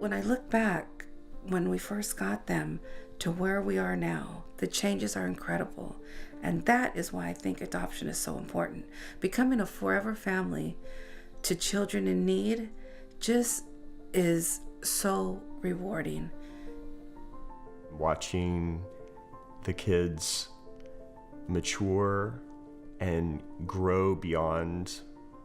When I look back, when we first got them to where we are now, the changes are incredible. And that is why I think adoption is so important. Becoming a forever family to children in need just is so rewarding. Watching the kids mature and grow beyond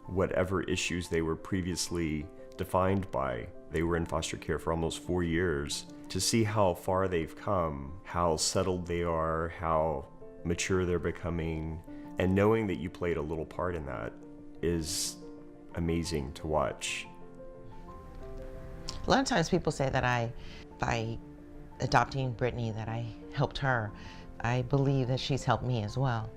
whatever issues they were previously defined by. They were in foster care for almost 4 years. To see how far they've come, how settled they are, how mature they're becoming, and knowing that you played a little part in that is amazing to watch. A lot of times people say that by adopting Brittany, that I helped her. I believe that she's helped me as well.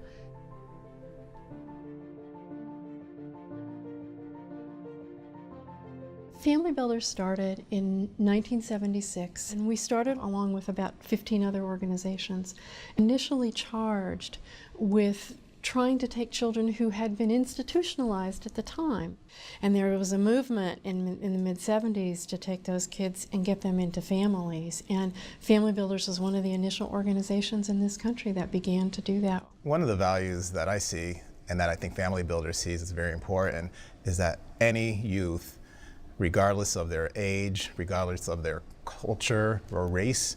Family Builders started in 1976, and we started along with about 15 other organizations, initially charged with trying to take children who had been institutionalized at the time. And there was a movement in the mid-70s to take those kids and get them into families. And Family Builders was one of the initial organizations in this country that began to do that. One of the values that I see, and that I think Family Builders sees is very important, is that any youth, regardless of their age, regardless of their culture or race,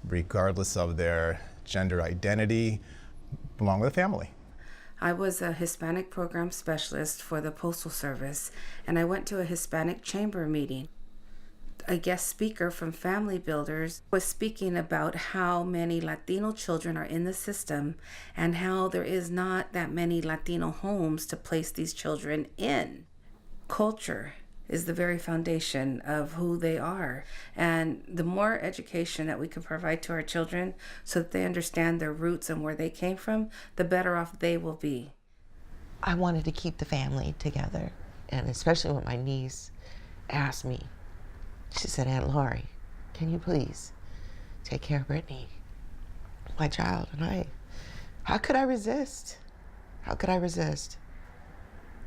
regardless of their gender identity, belong with a family. I was a Hispanic program specialist for the Postal Service, and I went to a Hispanic chamber meeting. A guest speaker from Family Builders was speaking about how many Latino children are in the system and how there is not that many Latino homes to place these children in. Culture is the very foundation of who they are. And the more education that we can provide to our children so that they understand their roots and where they came from, the better off they will be. I wanted to keep the family together, and especially when my niece asked me, she said, "Aunt Lori, can you please take care of Brittany, my child?" And how could I resist? How could I resist?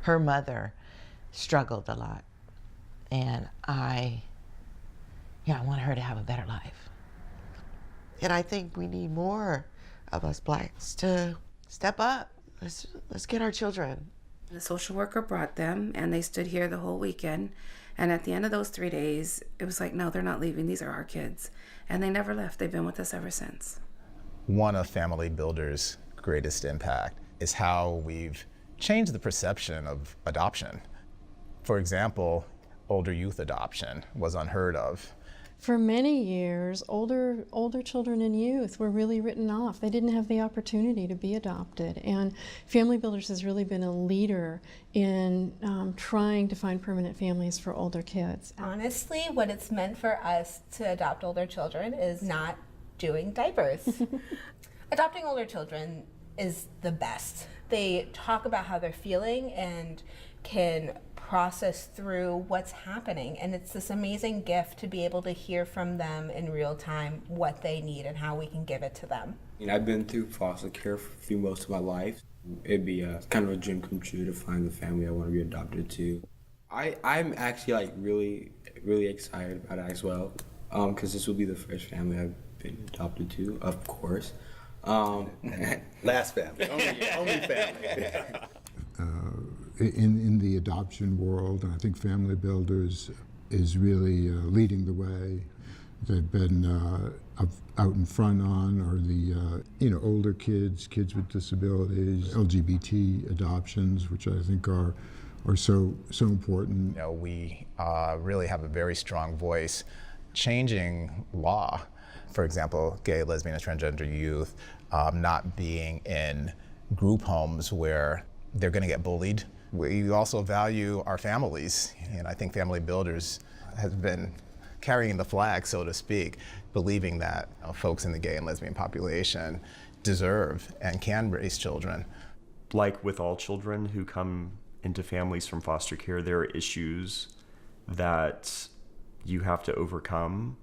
Her mother struggled a lot. And I want her to have a better life. And I think we need more of us blacks to step up. Let's get our children. The social worker brought them, and they stood here the whole weekend. And at the end of those 3 days, it was like, no, they're not leaving. These are our kids. And they never left. They've been with us ever since. One of Family Builders' greatest impact is how we've changed the perception of adoption. For example, older youth adoption was unheard of. For many years, older children and youth were really written off. They didn't have the opportunity to be adopted. And Family Builders has really been a leader in trying to find permanent families for older kids. Honestly, what it's meant for us to adopt older children is not doing diapers. Adopting older children is the best. They talk about how they're feeling and can process through what's happening, and it's this amazing gift to be able to hear from them in real time what they need and how we can give it to them. I've been through foster care for most of my life. It'd be kind of a dream come true to find the family I want to be adopted to. I'm actually really excited about it as well, because this will be the first family I've been adopted to, of course. Last family, only family. In the adoption world, and I think Family Builders is really leading the way. They've been out in front on are the older kids with disabilities, LGBT adoptions, which I think are so important. We really have a very strong voice changing law. For example, gay, lesbian, and transgender youth not being in group homes where they're going to get bullied. We also value our families, and I think Family Builders has been carrying the flag, so to speak, believing that folks in the gay and lesbian population deserve and can raise children. Like with all children who come into families from foster care, there are issues that you have to overcome,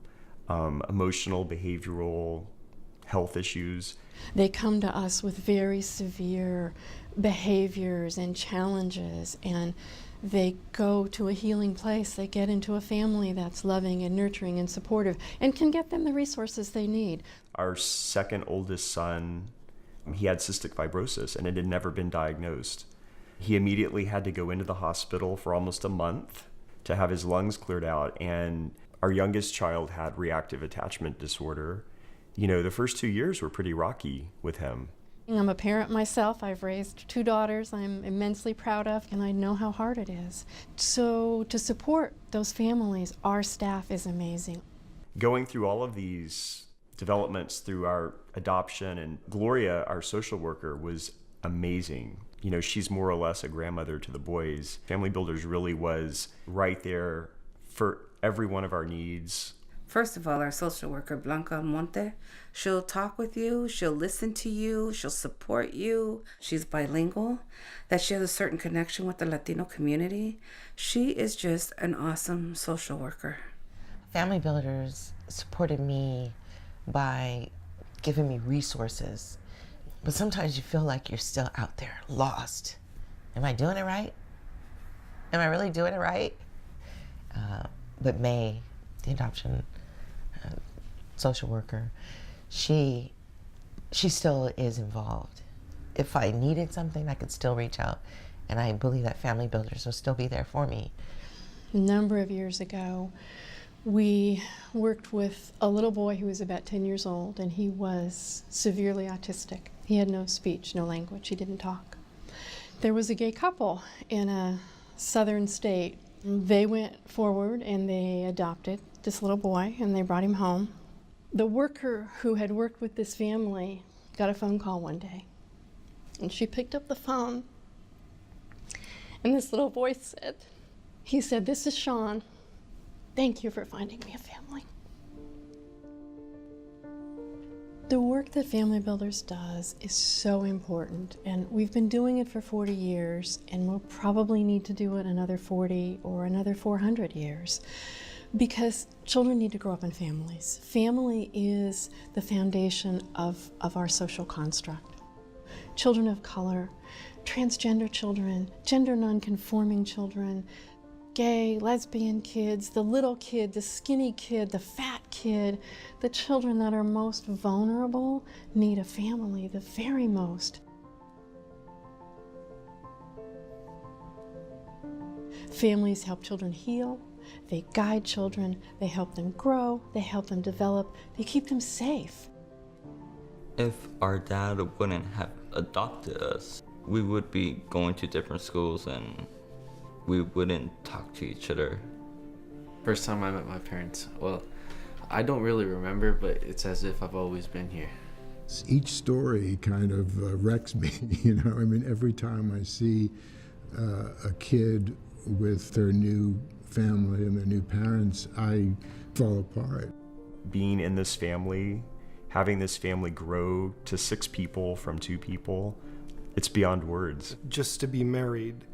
emotional, behavioral, health issues. They come to us with very severe behaviors and challenges, and They go to a healing place. They get into a family that's loving and nurturing and supportive and can get them the resources they need. Our second oldest son, he had cystic fibrosis and it had never been diagnosed. He immediately had to go into the hospital for almost a month to have his lungs cleared out. And our youngest child had reactive attachment disorder. You know, the first 2 years were pretty rocky with him. I'm a parent myself. I've raised 2 daughters I'm immensely proud of, and I know how hard it is. So to support those families, our staff is amazing. Going through all of these developments through our adoption, and Gloria, our social worker, was amazing. You know, she's more or less a grandmother to the boys. Family Builders really was right there for every one of our needs. First of all, our social worker, Blanca Almonte, she'll talk with you, she'll listen to you, she'll support you. She's bilingual, that she has a certain connection with the Latino community. She is just an awesome social worker. Family Builders supported me by giving me resources. But sometimes you feel like you're still out there, lost. Am I doing it right? Am I really doing it right? But May, the adoption social worker, she still is involved. If I needed something, I could still reach out. And I believe that Family Builders will still be there for me. A number of years ago, we worked with a little boy who was about 10 years old, and he was severely autistic. He had no speech, no language, he didn't talk. There was a gay couple in a southern state. They went forward and they adopted this little boy and they brought him home. The worker who had worked with this family got a phone call one day, and she picked up the phone, and this little boy said, "This is Sean. Thank you for finding me a family." The work that Family Builders does is so important, and we've been doing it for 40 years, and we'll probably need to do it another 40 or another 400 years, because children need to grow up in families. Family is the foundation of our social construct. Children of color, transgender children, gender non-conforming children, gay, lesbian kids, the little kid, the skinny kid, the fat kid, the children that are most vulnerable need a family, the very most. Families help children heal, they guide children, they help them grow, they help them develop, they keep them safe. If our dad wouldn't have adopted us, we would be going to different schools and we wouldn't talk to each other. First time I met my parents, well, I don't really remember, but it's as if I've always been here. Each story kind of wrecks me, you know. I mean, every time I see a kid with their new family and their new parents, I fall apart. Being in this family, having this family grow to 6 people from 2 people, it's beyond words. Just to be married,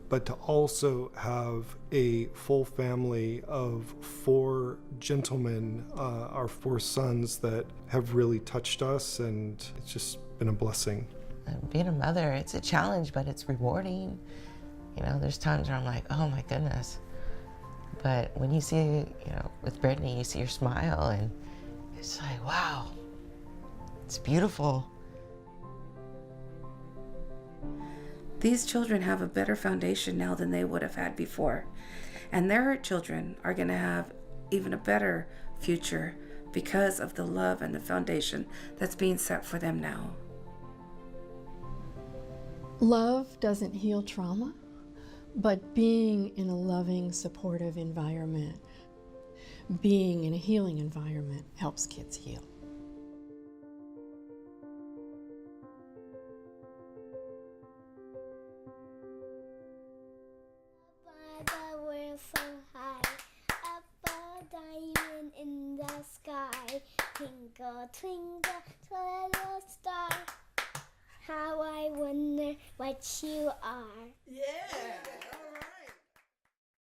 but to also have a full family of 4 gentlemen, our 4 sons that have really touched us, and it's just been a blessing. Being a mother, it's a challenge, but it's rewarding. You know, there's times where I'm like, oh my goodness. But when you see, you know, with Brittany, you see her smile, and it's like, wow, it's beautiful. These children have a better foundation now than they would have had before. And their children are going to have even a better future because of the love and the foundation that's being set for them now. Love doesn't heal trauma, but being in a loving, supportive environment, being in a healing environment helps kids heal. So high, up a diamond in the sky. Twinkle, twinkle, little star. How I wonder what you are. Yeah.